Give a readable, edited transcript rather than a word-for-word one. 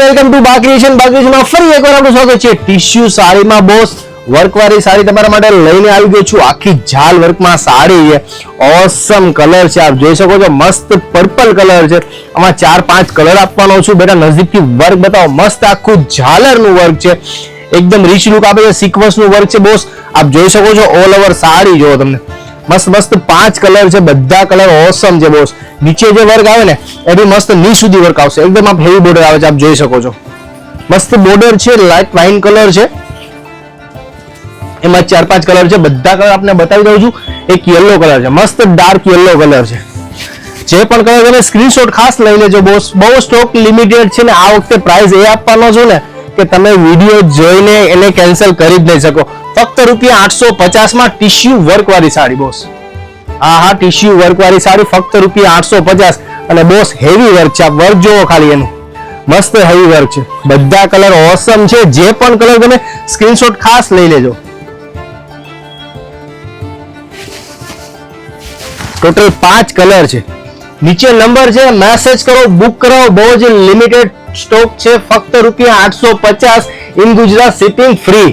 Welcome to બાકરીશન ફરી એકવાર આપણું સ્વાગત છે। ટીશ્યુ સાડીમાં બોસ વર્કવાળી સાડી તમારા માટે લઈને આવી ગયો છું। આખી ઝાલ વર્કમાં સાડી છે, ઓસમ કલર છે, આપ જોઈ શકો છો, મસ્ત પર્પલ કલર છે। આમાં 4-5 કલર આપવાનો છું। બેટા નજીકથી વર્ક બતાવો, મસ્ત આખું ઝાલરનું વર્ક છે, એકદમ રીચ લુક આપે છે, સિક્વન્સનું વર્ક છે બોસ, આપ જોઈ શકો છો। ઓલ ઓવર સાડી જો તમને મસ્ત મસ્ત 5 કલર છે, બધા કલર ઓસમ છે બોસ। નીચે જે વર્ક આવે ને એ બી મસ્ત ની સુધી વર્ક આવશે, એકદમ આપ હેવી બોર્ડર આવે છે, આપ જોઈ શકો છો, મસ્ત બોર્ડર છે, લાઇટ વાઇન કલર છે, એમાં 4-5 કલર છે, બધા કલર આપને બતાવી દઉં છું। એક યલો કલર છે, મસ્ત ડાર્ક યલો કલર છે। જે પણ કલર તમે સ્ક્રીનશોટ ખાસ લઈ લેજો બોસ, બહુ સ્ટોક લિમિટેડ છે ને આ વખતે પ્રાઇસ એ આપવાનો છો ને કે તમે વિડીયો જોઈને એને કેન્સલ કરી જ નહીં શકો। ફક્ત ₹850 માં ટીશ્યુ વર્ક વાળી સાડી બોસ। હા ટીશ્યુ વર્ક વાળી સાડી ફક્ત ₹850 અને બોસ હેવી વર્ક છે, વર્ક જોવો ખાલી એનું, મસ્ત હેવી વર્ક છે, બધા કલર ઓસમ છે। જે પણ કલર તમે સ્ક્રીનશોટ ખાસ લઈ લેજો। ટોટલ 5 કલર છે, નીચે નંબર છે, મેસેજ કરો, બુક કરાવો, બહુ જ લિમિટેડ સ્ટોક છે, ફક્ત ₹850 ઇન ગુજરાત, શિપિંગ ફ્રી।